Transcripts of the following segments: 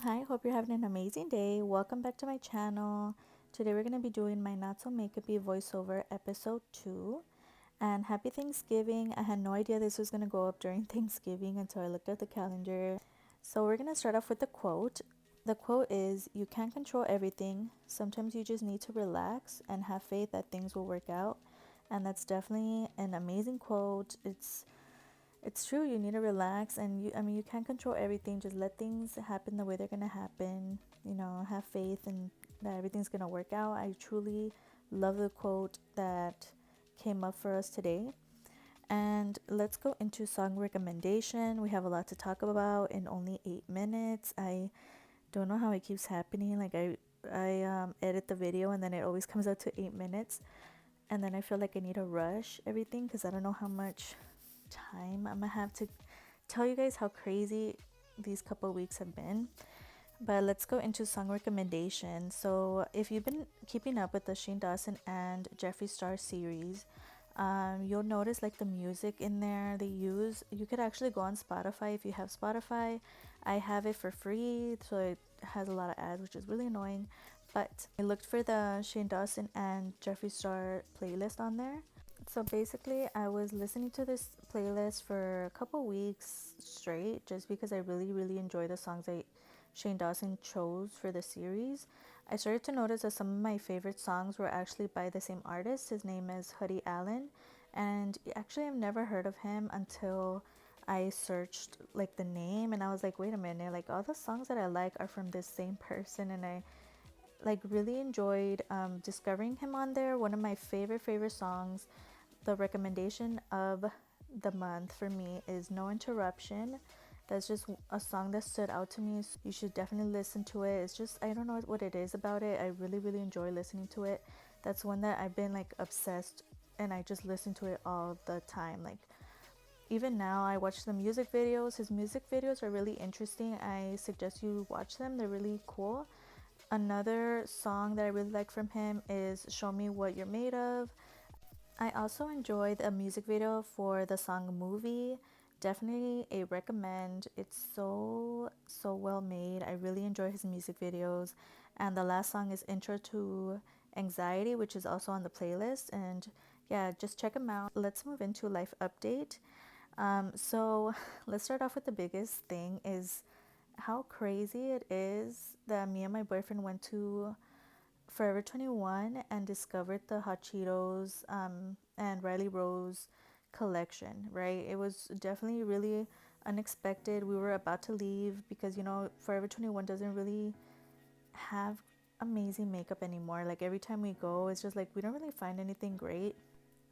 Hi, hope you're having an amazing day. Welcome back to my channel. Today we're going to be doing my Not So Makeupy voiceover episode 2. And happy Thanksgiving. I had no idea this was going to go up during Thanksgiving until I looked at the calendar. So we're going to start off with the quote. The quote is, "You can't control everything. Sometimes you just need to relax and have faith that things will work out." And that's definitely an amazing quote. It's true, you need to relax, and you can't control everything. Just let things happen the way they're going to happen. Have faith and that everything's going to work out. I truly love the quote that came up for us today. And let's go into song recommendation. We have a lot to talk about in only 8 minutes. I don't know how it keeps happening. Like I edit the video and then it always comes out to 8 minutes, and then I feel like I need to rush everything because I don't know how much time I'm gonna have to tell you guys how crazy these couple weeks have been. But let's go into song recommendations. So if you've been keeping up with the Shane Dawson and Jeffree Star series, you'll notice like the music in there they use. You could actually go on Spotify if you have Spotify. I have it for free, so it has a lot of ads, which is really annoying. But I looked for the Shane Dawson and Jeffree Star playlist on there. So basically, I was listening to this playlist for a couple weeks straight just because I really enjoy the songs that Shane Dawson chose for the series. I started to notice that some of my favorite songs were actually by the same artist. His name is Huddy Allen, and actually I've never heard of him until I searched like the name, and I was like, wait a minute, like all the songs that I like are from this same person. And I like really enjoyed discovering him on there. One of my favorite songs, the recommendation of the month for me, is No Interruption. That's just a song that stood out to me. So you should definitely listen to it. It's just, I don't know what it is about it. I really enjoy listening to it. That's one that I've been like obsessed, and I just listen to it all the time. Like even now I watch the music videos. His music videos are really interesting. I suggest you watch them. They're really cool. Another song that I really like from him is Show Me What You're Made Of. I also enjoyed a music video for the song Movie. Definitely a recommend. It's so well made. I really enjoy his music videos. And the last song is Intro to Anxiety, which is also on the playlist. And yeah, just check him out. Let's move into life update. So let's start off with the biggest thing is how crazy it is that me and my boyfriend went to Forever 21 and discovered the Hot Cheetos and Riley Rose collection, right? It was definitely really unexpected. We were about to leave because, Forever 21 doesn't really have amazing makeup anymore. Like every time we go, it's just like we don't really find anything great.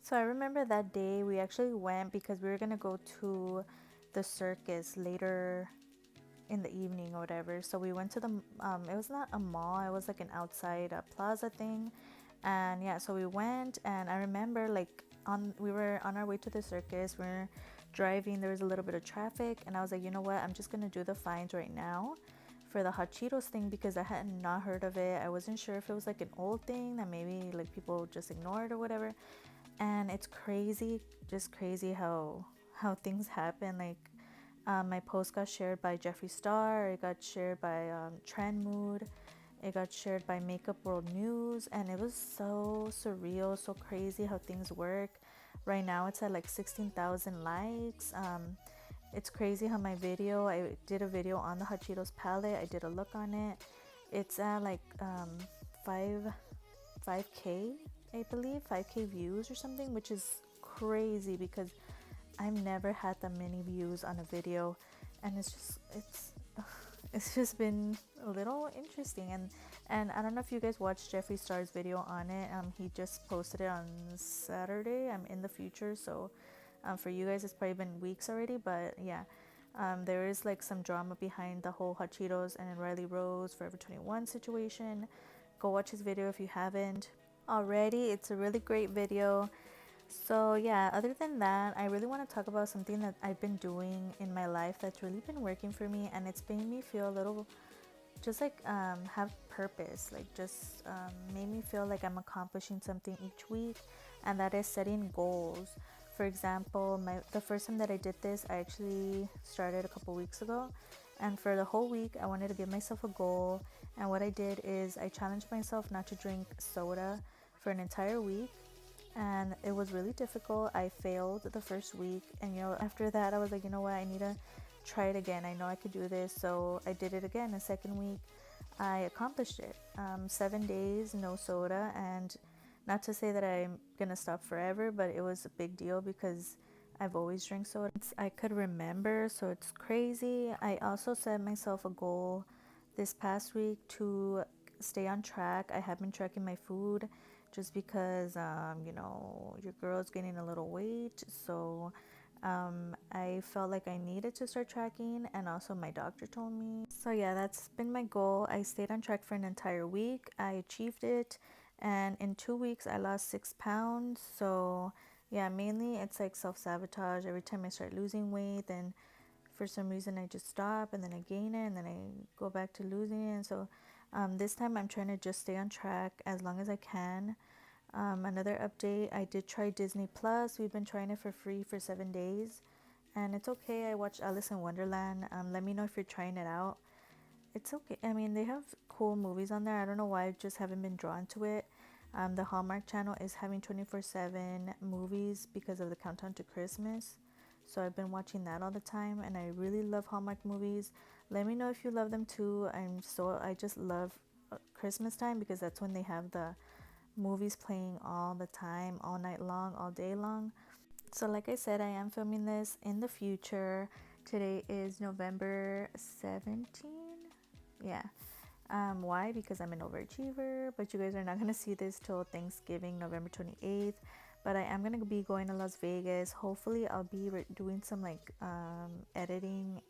So I remember that day we actually went because we were going to go to the circus later in the evening or whatever. So we went to the it was not a mall, it was like an outside plaza thing. And yeah, so we went, and I remember like we were on our way to the circus. We are driving, there was a little bit of traffic, and I was like, you know what, I'm just gonna do the fines right now for the Hot Cheetos thing because I had not heard of it. I wasn't sure if it was like an old thing that maybe like people just ignored or whatever. And it's crazy, just crazy how things happen. Like my post got shared by Jeffree Star, it got shared by Trend Mood, it got shared by Makeup World News, and it was so surreal, so crazy how things work. Right now it's at like 16,000 likes. It's crazy how my video, I did a video on the Hot Cheetos palette, I did a look on it. It's at like 5k, I believe, 5k views or something, which is crazy because I've never had that many views on a video, and it's just been a little interesting. And I don't know if you guys watched Jeffree Star's video on it. He just posted it on Saturday. I'm in the future, so for you guys it's probably been weeks already, but yeah. There is like some drama behind the whole Hot Cheetos and Riley Rose Forever 21 situation. Go watch his video if you haven't already. It's a really great video. So yeah, other than that, I really want to talk about something that I've been doing in my life that's really been working for me, and it's made me feel a little just like have purpose, like just made me feel like I'm accomplishing something each week, and that is setting goals. For example, the first time that I did this, I actually started a couple weeks ago, And for the whole week, I wanted to give myself a goal. And what I did is I challenged myself not to drink soda for an entire week. And it was really difficult. I failed the first week. And, after that, I was like, you know what? I need to try it again. I know I could do this. So I did it again. The second week, I accomplished it. 7 days, no soda. And not to say that I'm going to stop forever, but it was a big deal because I've always drank soda since I could remember, so it's crazy. I also set myself a goal this past week to stay on track. I have been tracking my food just because, your girl's gaining a little weight. So I felt like I needed to start tracking, and also my doctor told me. So yeah, that's been my goal. I stayed on track for an entire week. I achieved it, and in 2 weeks I lost 6 pounds. So yeah, mainly it's like self-sabotage. Every time I start losing weight, then for some reason I just stop, and then I gain it, and then I go back to losing it. And so this time I'm trying to just stay on track as long as I can. Another update, I did try Disney Plus. We've been trying it for free for 7 days, and it's okay. I watched Alice in Wonderland. Let me know if you're trying it out. It's okay. I mean, they have cool movies on there. I don't know why I just haven't been drawn to it. The Hallmark channel is having 24/7 movies because of the countdown to Christmas. So I've been watching that all the time, and I really love Hallmark movies. Let me know if you love them too. I just love Christmas time because that's when they have the movies playing all the time, all night long, all day long. So like I said, I am filming this in the future. Today is November 17. Yeah. Why? Because I'm an overachiever, but you guys are not going to see this till Thanksgiving, November 28th. But I am going to be going to Las Vegas. Hopefully I'll be doing some editing,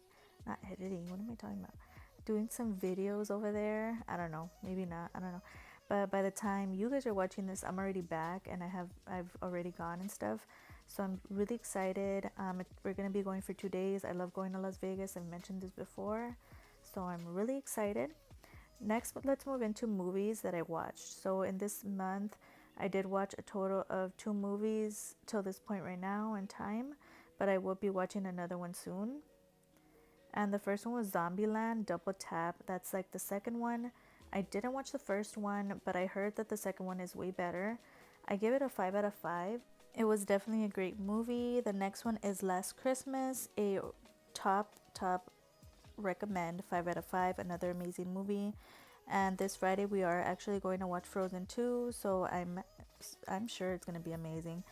not editing, what am I talking about? Doing some videos over there. I don't know, maybe not, I don't know. But by the time you guys are watching this, I'm already back, and I've already gone and stuff. So I'm really excited. We're going to be going for 2 days. I love going to Las Vegas. I've mentioned this before. So I'm really excited. Next, let's move into movies that I watched. So in this month, I did watch a total of 2 movies till this point right now in time, but I will be watching another one soon. And the first one was Zombieland Double Tap. That's like the second one. I didn't watch the first one, but I heard that the second one is way better. I give it a 5 out of 5. It was definitely a great movie. The next one is Last Christmas, a top recommend, 5 out of 5, another amazing movie. And this Friday we are actually going to watch Frozen 2, so I'm sure it's going to be amazing.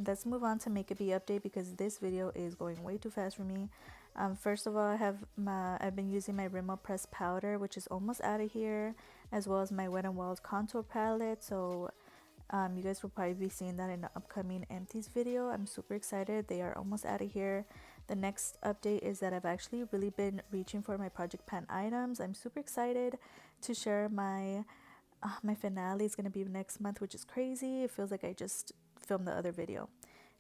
Let's move on to Makeupy update because this video is going way too fast for me. First of all, I've been using my Rimmel pressed powder, which is almost out of here, as well as my Wet n Wild contour palette. So you guys will probably be seeing that in the upcoming empties video. I'm super excited. They are almost out of here. The next update is that I've actually really been reaching for my project pan items. I'm super excited to share my finale is going to be next month, which is crazy. It feels like I just filmed the other video.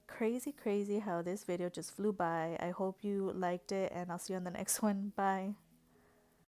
Crazy how this video just flew by. I hope you liked it, and I'll see you on the next one. Bye.